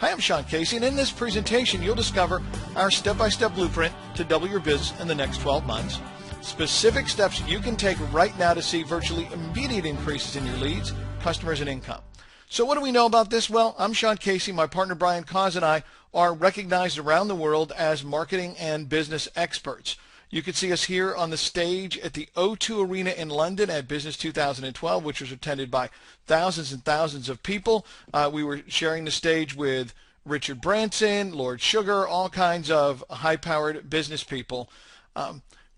Hi, I'm Sean Casey, and in this presentation, you'll discover our step-by-step blueprint to double your business in the next 12 months, specific steps you can take right now to see virtually immediate increases in your leads, customers, and income. So what do we know about this? Well, I'm Sean Casey. My partner Brian Cause and I are recognized around the world as marketing and business experts. You can see us here on the stage at the O2 Arena in London at Business 2012, which was attended by thousands and thousands of people. We were sharing the stage with Richard Branson, Lord Sugar, all kinds of high-powered business people.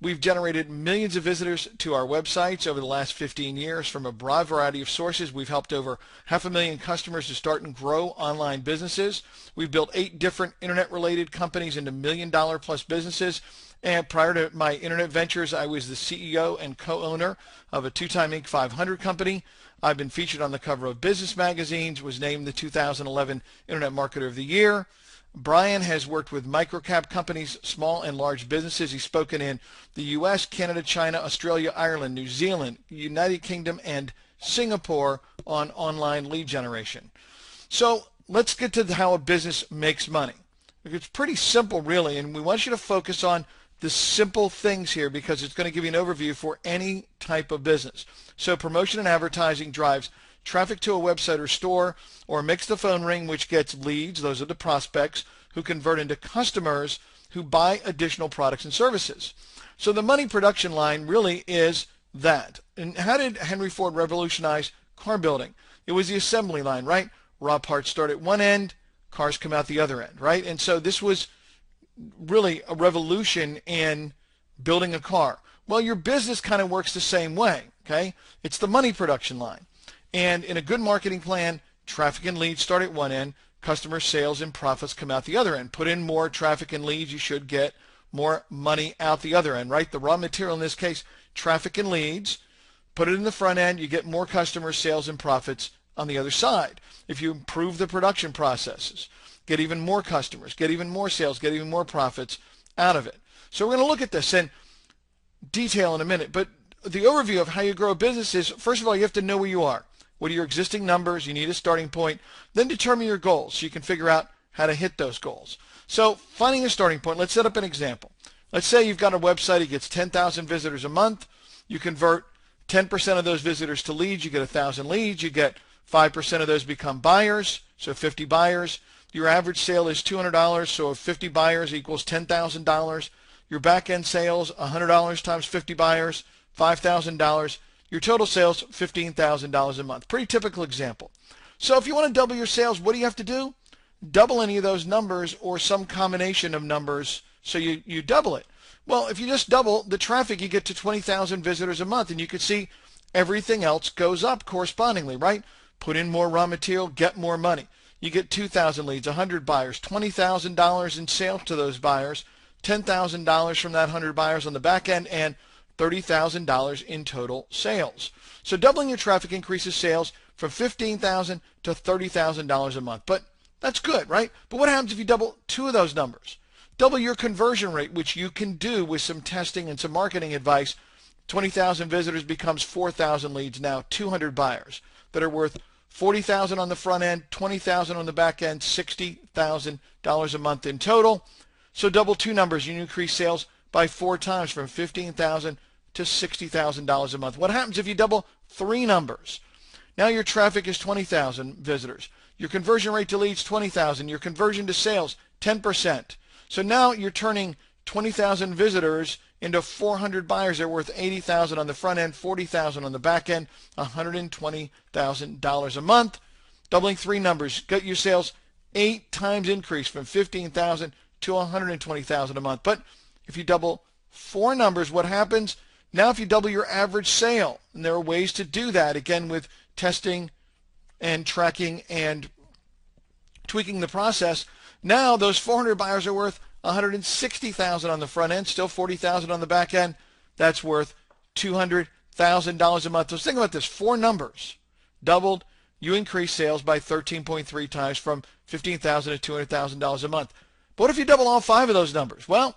We've generated millions of visitors to our websites over the last 15 years from a broad variety of sources. We've helped over 500,000 customers to start and grow online businesses. We've built 8 different internet-related companies into million-dollar-plus businesses. And prior to my internet ventures, I was the CEO and co-owner of a 2-time Inc. 500 company. I've been featured on the cover of business magazines, was named the 2011 Internet Marketer of the Year. Brian has worked with microcap companies, small and large businesses. He's spoken in the U.S., Canada, China, Australia, Ireland, New Zealand, United Kingdom, and Singapore on online lead generation. So let's get to how a business makes money. It's pretty simple, really, and we want you to focus on the simple things here because it's going to give you an overview for any type of business. So promotion and advertising drives traffic to a website or store, or makes the phone ring, which gets leads. Those are the prospects who convert into customers who buy additional products and services. So the money production line really is that. And how did Henry Ford revolutionize car building? It was the assembly line, right? Raw parts start at one end, cars come out the other end, right? And so this was really a revolution in building a car. Well, your business kind of works the same way, okay? It's the money production line. And in a good marketing plan, traffic and leads start at one end, customer sales and profits come out the other end. Put in more traffic and leads, you should get more money out the other end, right? The raw material in this case, traffic and leads, put it in the front end, you get more customer sales and profits on the other side. If you improve the production processes, get even more customers, get even more sales, get even more profits out of it. So we're going to look at this in detail in a minute, but the overview of how you grow a business is, first of all, you have to know where you are. What are your existing numbers? You need a starting point. Then determine your goals so you can figure out how to hit those goals. So finding a starting point, let's set up an example. Let's say you've got a website, it gets 10,000 visitors a month. You convert 10% of those visitors to leads. You get 1,000 leads. You get 5% of those become buyers, so 50 buyers. Your average sale is $200, so 50 buyers equals $10,000. Your back-end sales, $100 times 50 buyers, $5,000. Your total sales, $15,000 a month. Pretty typical example. So if you want to double your sales, what do you have to do? Double any of those numbers or some combination of numbers so you double it. Well, if you just double the traffic, you get to 20,000 visitors a month, and you can see everything else goes up correspondingly, right? Put in more raw material, get more money. You get 2,000 leads, 100 buyers, $20,000 in sales to those buyers, $10,000 from that 100 buyers on the back end, and $30,000 in total sales. So doubling your traffic increases sales from $15,000 to $30,000 a month. But that's good, right? But what happens if you double 2 of those numbers? Double your conversion rate, which you can do with some testing and some marketing advice. 20,000 visitors becomes 4,000 leads now, 200 buyers that are worth $40,000 on the front end, $20,000 on the back end, $60,000 a month in total. So double 2 numbers, you increase sales by 4 times from $15,000 to $60,000 a month. What happens if you double 3 numbers? Now your traffic is 20,000 visitors. Your conversion rate to leads, 20,000. Your conversion to sales, 10%. So now you're turning 20,000 visitors into 400 buyers. They're worth $80,000 on the front end, $40,000 on the back end, $120,000 a month. Doubling 3 numbers, get your sales 8 times increase from $15,000 to $120,000 a month. But if you double 4 numbers, what happens? Now if you double your average sale, and there are ways to do that, again, with testing and tracking and tweaking the process, now those 400 buyers are worth $160,000 on the front end, still $40,000 on the back end. That's worth $200,000 a month. So think about this, 4 numbers doubled, you increase sales by 13.3 times from $15,000 to $200,000 a month. But what if you double all 5 of those numbers? Well,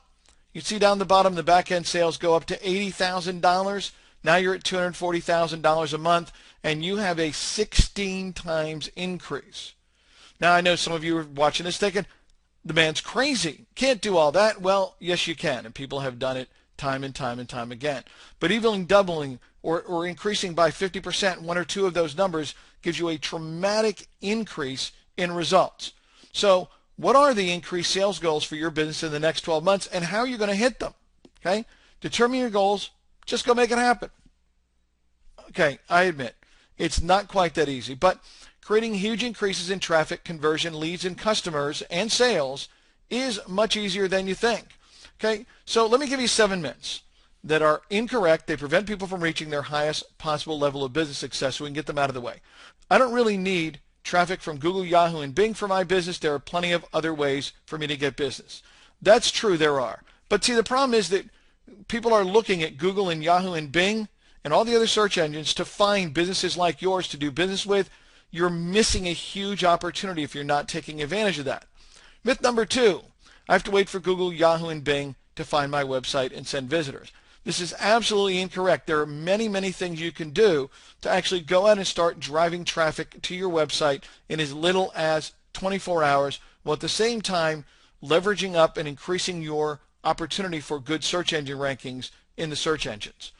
you see down the bottom, the back-end sales go up to $80,000. Now you're at $240,000 a month, and you have a 16 times increase. Now, I know some of you are watching this thinking, the man's crazy. Can't do all that. Well, yes, you can, and people have done it time and time and time again. But even doubling or increasing by 50%, one or two of those numbers gives you a dramatic increase in results. So what are the increased sales goals for your business in the next 12 months, and how are you going to hit them? Okay? Determine your goals. Just go make it happen. Okay, I admit, it's not quite that easy, but creating huge increases in traffic, conversion, leads, and customers and sales is much easier than you think. Okay, so let me give you 7 myths that are incorrect. They prevent people from reaching their highest possible level of business success, so we can get them out of the way. I don't really need traffic from Google, Yahoo, and Bing for my business. There are plenty of other ways for me to get business. That's true, there are. But see, the problem is that people are looking at Google and Yahoo and Bing and all the other search engines to find businesses like yours to do business with. You're missing a huge opportunity if you're not taking advantage of that. Myth number 2, I have to wait for Google, Yahoo, and Bing to find my website and send visitors. This is absolutely incorrect. There are many, many things you can do to actually go out and start driving traffic to your website in as little as 24 hours, while at the same time leveraging up and increasing your opportunity for good search engine rankings in the search engines.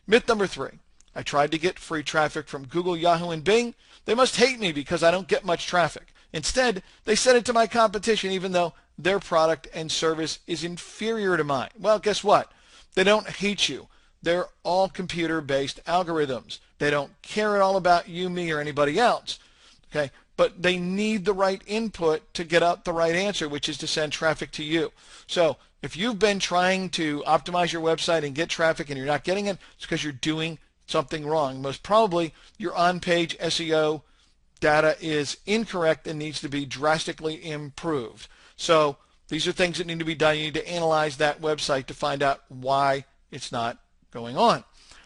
Myth number 3, I tried to get free traffic from Google, Yahoo, and Bing. They must hate me because I don't get much traffic. Instead, they send it to my competition even though their product and service is inferior to mine. Well, guess what? They don't hate you. They're all computer-based algorithms. They don't care at all about you, me, or anybody else. Okay? But they need the right input to get out the right answer, which is to send traffic to you. So if you've been trying to optimize your website and get traffic and you're not getting it, it's because you're doing something wrong. Most probably your on-page SEO data is incorrect and needs to be drastically improved. So these are things that need to be done. You need to analyze that website to find out why it's not going on.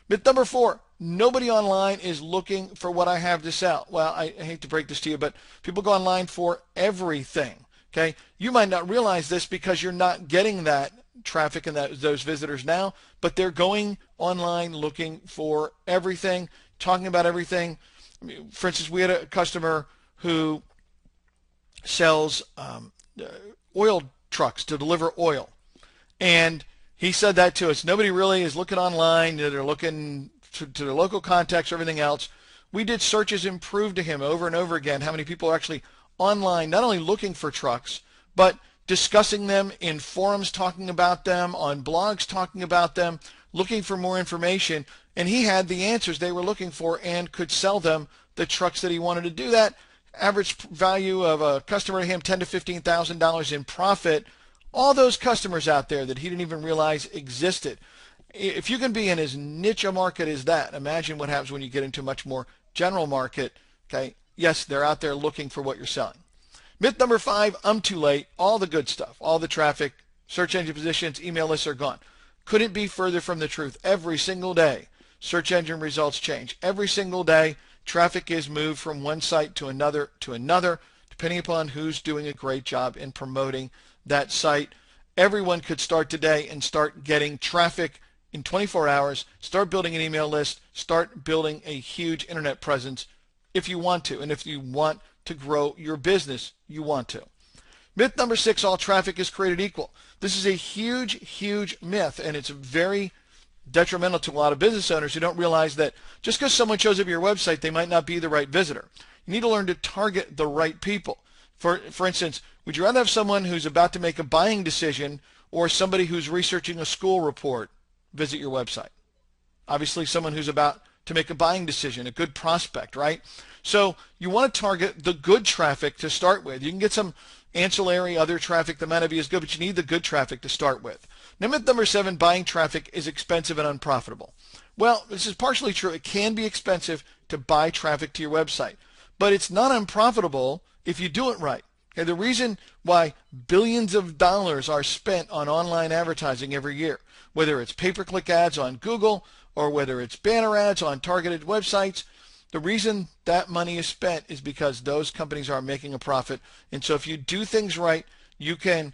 Myth number 4, nobody online is looking for what I have to sell. Well, I hate to break this to you, but people go online for everything. Okay, you might not realize this because you're not getting that traffic and those visitors now, but they're going online looking for everything, talking about everything. I mean, for instance, we had a customer who sells oil trucks to deliver oil, and he said that to us. Nobody really is looking online. They're looking to their local contacts, everything else. We did searches and proved to him over and over again how many people are actually online, not only looking for trucks, but discussing them in forums, talking about them, on blogs, talking about them, looking for more information. And he had the answers they were looking for and could sell them the trucks that he wanted to do that. Average value of a customer to him, $10,000 to $15,000 in profit. All those customers out there that he didn't even realize existed. If you can be in as niche a market as that, imagine what happens when you get into a much more general market. Okay, yes, they're out there looking for what you're selling. Myth number 5, I'm too late. All the good stuff, all the traffic, search engine positions, email lists are gone. Couldn't be further from the truth. Every single day, search engine results change. Every single day, traffic is moved from one site to another, depending upon who's doing a great job in promoting that site. Everyone could start today and start getting traffic in 24 hours, start building an email list, start building a huge internet presence if you want to. And if you want to grow your business, you want to. Myth number 6, all traffic is created equal. This is a huge, huge myth, and it's very detrimental to a lot of business owners who don't realize that just because someone shows up at your website, they might not be the right visitor. You need to learn to target the right people. For instance, would you rather have someone who's about to make a buying decision or somebody who's researching a school report visit your website? Obviously, someone who's about to make a buying decision, a good prospect, right? So you want to target the good traffic to start with. You can get some ancillary other traffic that might not be as good, but you need the good traffic to start with. Now, myth number 7, buying traffic is expensive and unprofitable. Well, this is partially true. It can be expensive to buy traffic to your website, but it's not unprofitable if you do it right. Okay, the reason why billions of dollars are spent on online advertising every year, whether it's pay-per-click ads on Google or whether it's banner ads on targeted websites, the reason that money is spent is because those companies are making a profit. And so if you do things right, you can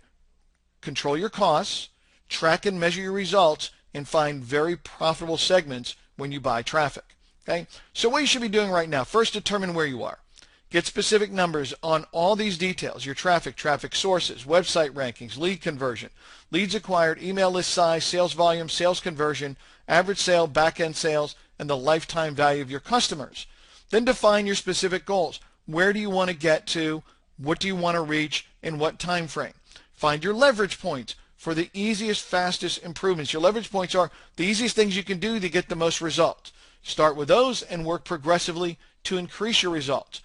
control your costs, track and measure your results, and find very profitable segments when you buy traffic. Okay? So what you should be doing right now, first determine where you are. Get specific numbers on all these details: your traffic, traffic sources, website rankings, lead conversion, leads acquired, email list size, sales volume, sales conversion, average sale, back-end sales, and the lifetime value of your customers. Then define your specific goals. Where do you want to get to? What do you want to reach? In what time frame? Find your leverage points for the easiest, fastest improvements. Your leverage points are the easiest things you can do to get the most results. Start with those and work progressively to increase your results.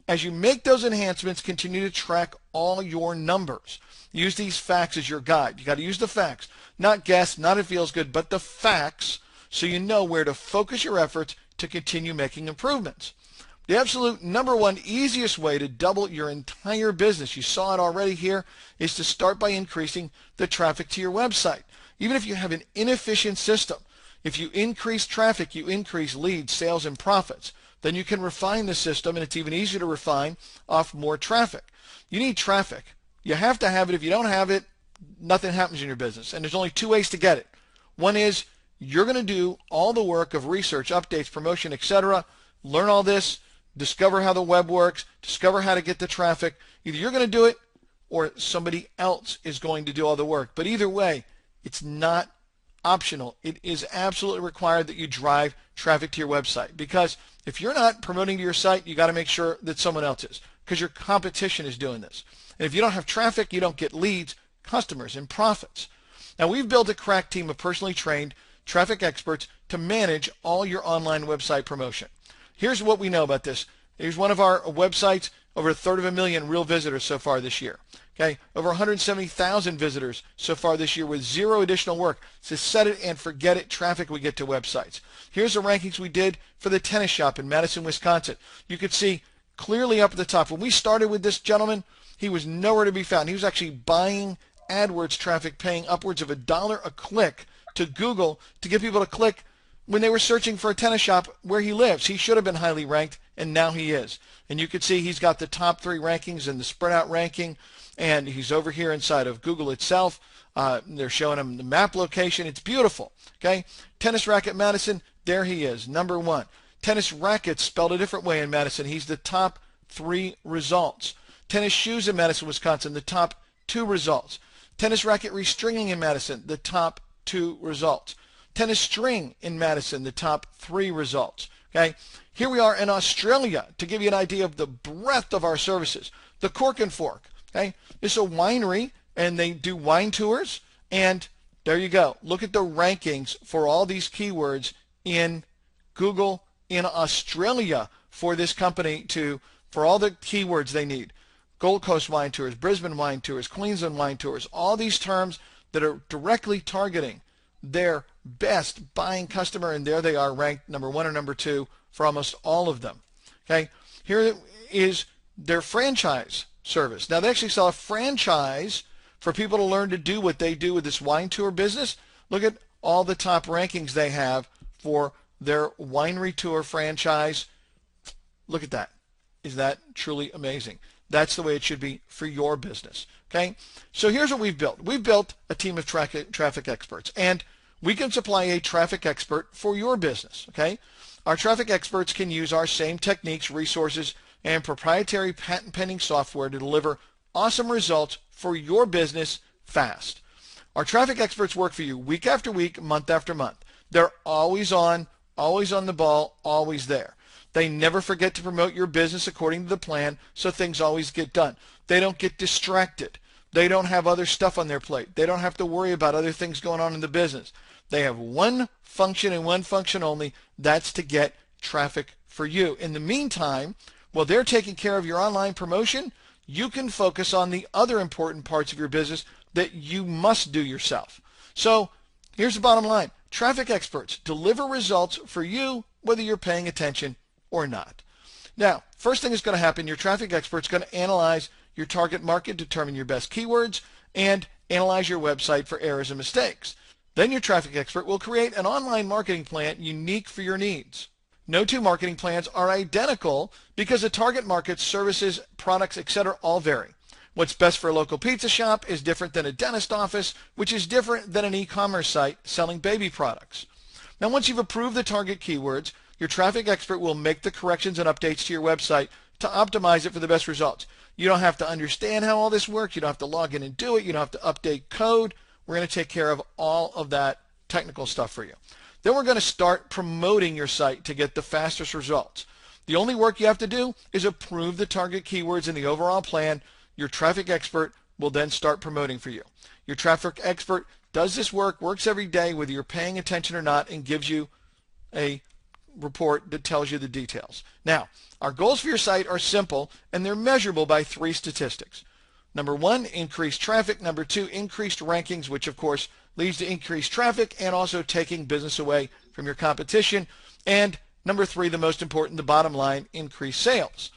As you make those enhancements, continue to track all your numbers. Use these facts as your guide. You got to use the facts, not guess, not it feels good, but the facts, so you know where to focus your efforts to continue making improvements. The absolute number one easiest way to double your entire business, you saw it already here, is to start by increasing the traffic to your website. Even if you have an inefficient system, if you increase traffic, you increase leads, sales, and profits. Then you can refine the system, and it's even easier to refine off more traffic. You need traffic. You have to have it. If you don't have it, nothing happens in your business. And there's only two ways to get it. One is you're going to do all the work of research, updates, promotion, etc. Learn all this, discover how the web works, discover how to get the traffic. Either you're going to do it or somebody else is going to do all the work. But either way, it's not optional. It is absolutely required that you drive traffic to your website, because if you're not promoting to your site, you got to make sure that someone else is, because your competition is doing this. And if you don't have traffic, you don't get leads, customers, and profits. Now, we've built a crack team of personally trained traffic experts to manage all your online website promotion. Here's what we know about this. Here's one of our websites, over 250,000 real visitors so far this year. Okay, over 170,000 visitors so far this year with zero additional work. So set it and forget it traffic we get to websites. Here's the rankings we did for the tennis shop in Madison, Wisconsin. You could see clearly up at the top. When we started with this gentleman, he was nowhere to be found. He was actually buying AdWords traffic, paying upwards of $1 a click to Google to get people to click when they were searching for a tennis shop where he lives. He should have been highly ranked, and now he is. And you can see he's got the top 3 rankings in the spread out ranking, and he's over here inside of Google itself. They're showing him the map location. It's beautiful. Okay, Tennis Racket Madison, there he is, number 1. Tennis rackets spelled a different way in Madison. He's the top 3 results. Tennis shoes in Madison, Wisconsin, the top 2 results. Tennis racket restringing in Madison, the top 2 results. Tennis string in Madison, the top 3 results. Okay, here we are in Australia to give you an idea of the breadth of our services. The Cork and Fork. Okay, it's a winery, and they do wine tours, and there you go. Look at the rankings for all these keywords in Google in Australia for this company for all the keywords they need. Gold Coast wine tours, Brisbane wine tours, Queensland wine tours, all these terms that are directly targeting their best buying customer, and there they are ranked number 1 or number 2 for almost all of them. Okay, here is their franchise service. Now, they actually sell a franchise for people to learn to do what they do with this wine tour business. Look at all the top rankings they have for their winery tour franchise. Look at that. Is that truly amazing? That's the way it should be for your business. Okay, so here's what we've built. We've built a team of traffic experts, and we can supply a traffic expert for your business. Okay, our traffic experts can use our same techniques, resources, and proprietary patent-pending software to deliver awesome results for your business fast. Our traffic experts work for you week after week, month after month. They're always on the ball, always there. They never forget to promote your business according to the plan, so things always get done. They don't get distracted. They don't have other stuff on their plate. They don't have to worry about other things going on in the business. They have one function and one function only. That's to get traffic for you. In the meantime, while they're taking care of your online promotion, you can focus on the other important parts of your business that you must do yourself. So here's the bottom line. Traffic experts deliver results for you whether you're paying attention or not. Now, first thing that's going to happen, your traffic expert's going to analyze your target market, determine your best keywords, and analyze your website for errors and mistakes. Then your traffic expert will create an online marketing plan unique for your needs. No 2 marketing plans are identical because the target markets, services, products, etc. all vary. What's best for a local pizza shop is different than a dentist office, which is different than an e-commerce site selling baby products. Now, once you've approved the target keywords, your traffic expert will make the corrections and updates to your website to optimize it for the best results. You don't have to understand how all this works. You don't have to log in and do it. You don't have to update code. We're going to take care of all of that technical stuff for you. Then we're going to start promoting your site to get the fastest results. The only work you have to do is approve the target keywords in the overall plan. Your traffic expert will then start promoting for you. Your traffic expert does this work, works every day, whether you're paying attention or not, and gives you a report that tells you the details. Now, our goals for your site are simple, and they're measurable by 3 statistics. Number 1, increased traffic. Number 2, increased rankings, which of course leads to increased traffic and also taking business away from your competition. And number 3, the most important, the bottom line, increased sales.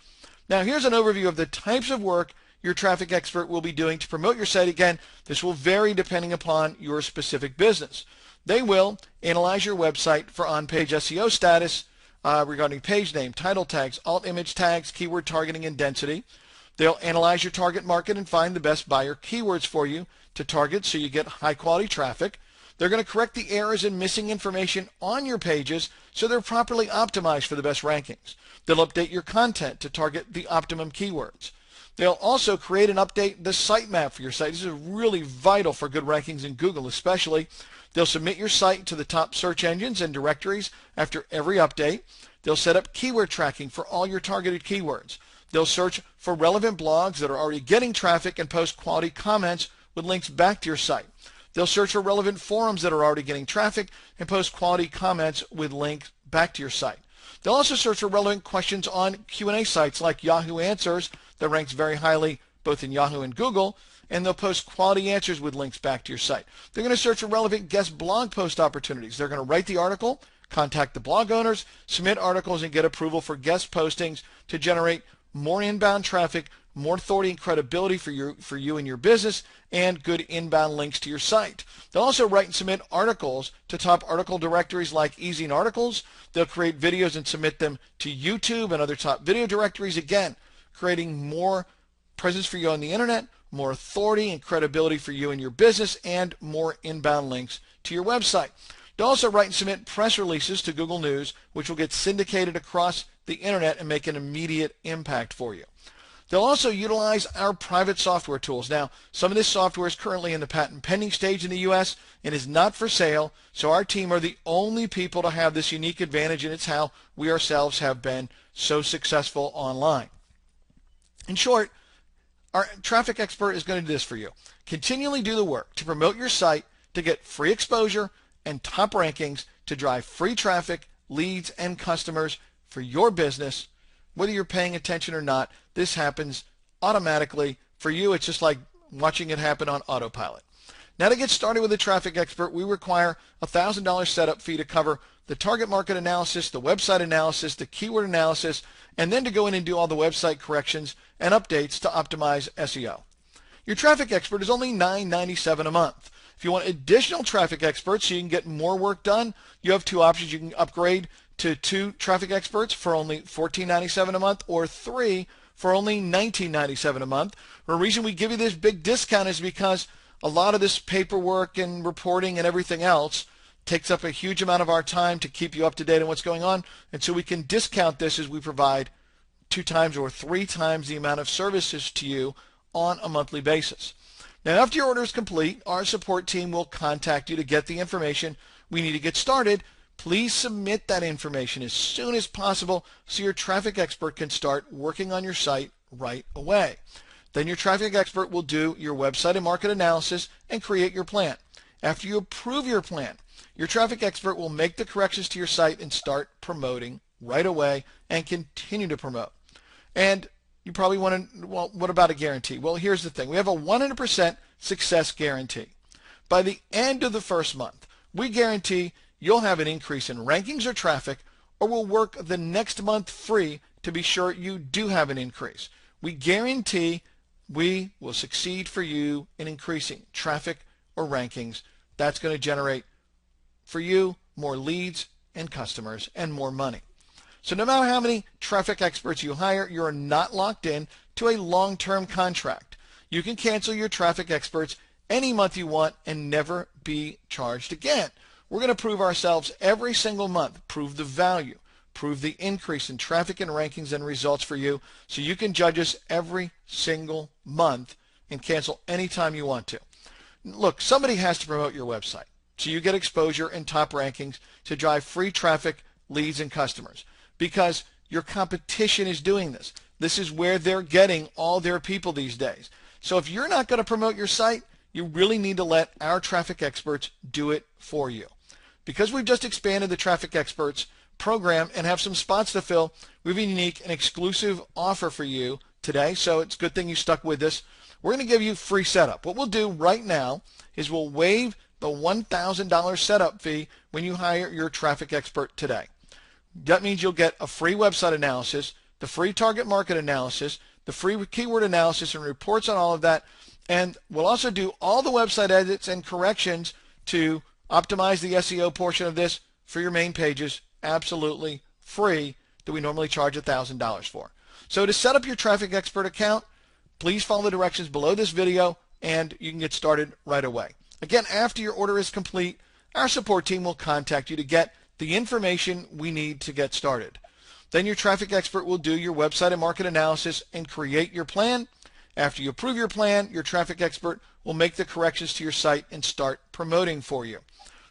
Now, here's an overview of the types of work your traffic expert will be doing to promote your site. Again, this will vary depending upon your specific business. They will analyze your website for on-page SEO status regarding page name, title tags, alt image tags, keyword targeting, and density. They'll analyze your target market and find the best buyer keywords for you to target so you get high-quality traffic. They're going to correct the errors and missing information on your pages so they're properly optimized for the best rankings. They'll update your content to target the optimum keywords. They'll also create and update the sitemap for your site. This is really vital for good rankings in Google especially. They'll submit your site to the top search engines and directories after every update. They'll set up keyword tracking for all your targeted keywords. They'll search for relevant blogs that are already getting traffic and post quality comments with links back to your site. They'll search for relevant forums that are already getting traffic and post quality comments with links back to your site. They'll also search for relevant questions on Q&A sites like Yahoo Answers that ranks very highly both in Yahoo and Google, and they'll post quality answers with links back to your site. They're going to search for relevant guest blog post opportunities. They're going to write the article, contact the blog owners, submit articles, and get approval for guest postings to generate more inbound traffic, more authority and credibility for you and your business, and good inbound links to your site. They'll also write and submit articles to top article directories like Easy Articles. They'll create videos and submit them to YouTube and other top video directories, again, creating more presence for you on the internet, more authority and credibility for you and your business, and more inbound links to your website. They'll also write and submit press releases to Google News, which will get syndicated across the internet and make an immediate impact for you. They'll also utilize our private software tools. Now, some of this software is currently in the patent pending stage in the U.S. and is not for sale, so our team are the only people to have this unique advantage, and it's how we ourselves have been so successful online. In short, our traffic expert is going to do this for you. Continually do the work to promote your site to get free exposure and top rankings to drive free traffic, leads, and customers for your business. Whether you're paying attention or not, this happens automatically. For you, it's just like watching it happen on autopilot. Now, to get started with a traffic expert, we require a $1,000 setup fee to cover the target market analysis, the website analysis, the keyword analysis, and then to go in and do all the website corrections and updates to optimize SEO. Your traffic expert is only $9.97 a month. If you want additional traffic experts so you can get more work done, you have 2 options. You can upgrade to 2 traffic experts for only $14.97 a month, or 3 for only $19.97 a month. The reason we give you this big discount is because a lot of this paperwork and reporting and everything else takes up a huge amount of our time to keep you up to date on what's going on, and so we can discount this as we provide 2 times or 3 times the amount of services to you on a monthly basis. Now, after your order is complete, our support team will contact you to get the information we need to get started. Please submit that information as soon as possible so your traffic expert can start working on your site right away. Then your traffic expert will do your website and market analysis and create your plan. After you approve your plan, your traffic expert will make the corrections to your site and start promoting right away and continue to promote. And you probably want to, well, what about a guarantee? Well, here's the thing. We have a 100% success guarantee. By the end of the first month, we guarantee you'll have an increase in rankings or traffic, or we'll work the next month free to be sure you do have an increase. We guarantee we will succeed for you in increasing traffic or rankings. That's going to generate for you more leads and customers and more money. So no matter how many traffic experts you hire, you're not locked in to a long-term contract. You can cancel your traffic experts any month you want and never be charged again. We're going to prove ourselves every single month, prove the value, prove the increase in traffic and rankings and results for you so you can judge us every single month and cancel anytime you want to. Look, somebody has to promote your website so you get exposure and top rankings to drive free traffic, leads, and customers, because your competition is doing this. This is where they're getting all their people these days. So if you're not going to promote your site, you really need to let our traffic experts do it for you. Because we've just expanded the Traffic Experts program and have some spots to fill, we have a unique and exclusive offer for you today, so it's a good thing you stuck with us. We're going to give you free setup. What we'll do right now is we'll waive the $1,000 setup fee when you hire your traffic expert today. That means you'll get a free website analysis, the free target market analysis, the free keyword analysis and reports on all of that, and we'll also do all the website edits and corrections to optimize the SEO portion of this for your main pages, absolutely free, that we normally charge $1,000 for. So to set up your traffic expert account, please follow the directions below this video and you can get started right away. Again, after your order is complete, our support team will contact you to get the information we need to get started. Then your traffic expert will do your website and market analysis and create your plan. After you approve your plan, your traffic expert will make the corrections to your site and start promoting for you.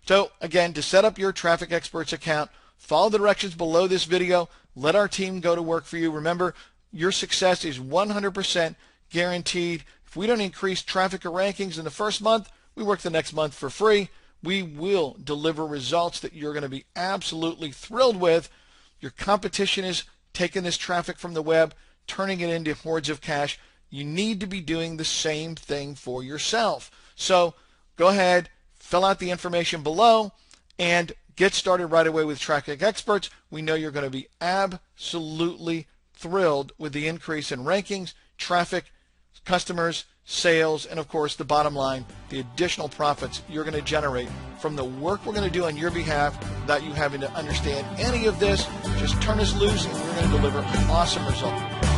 So again, to set up your traffic expert's account, follow the directions below this video. Let our team go to work for you. Remember, your success is 100% guaranteed. If we don't increase traffic or rankings in the first month, we work the next month for free. We will deliver results that you're going to be absolutely thrilled with. Your competition is taking this traffic from the web, turning it into hordes of cash. You need to be doing the same thing for yourself. So go ahead, fill out the information below, and get started right away with Traffic Experts. We know you're going to be absolutely thrilled with the increase in rankings, traffic, customers, sales, and of course the bottom line, the additional profits you're going to generate from the work we're going to do on your behalf without you having to understand any of this. Just turn us loose and we're going to deliver awesome results.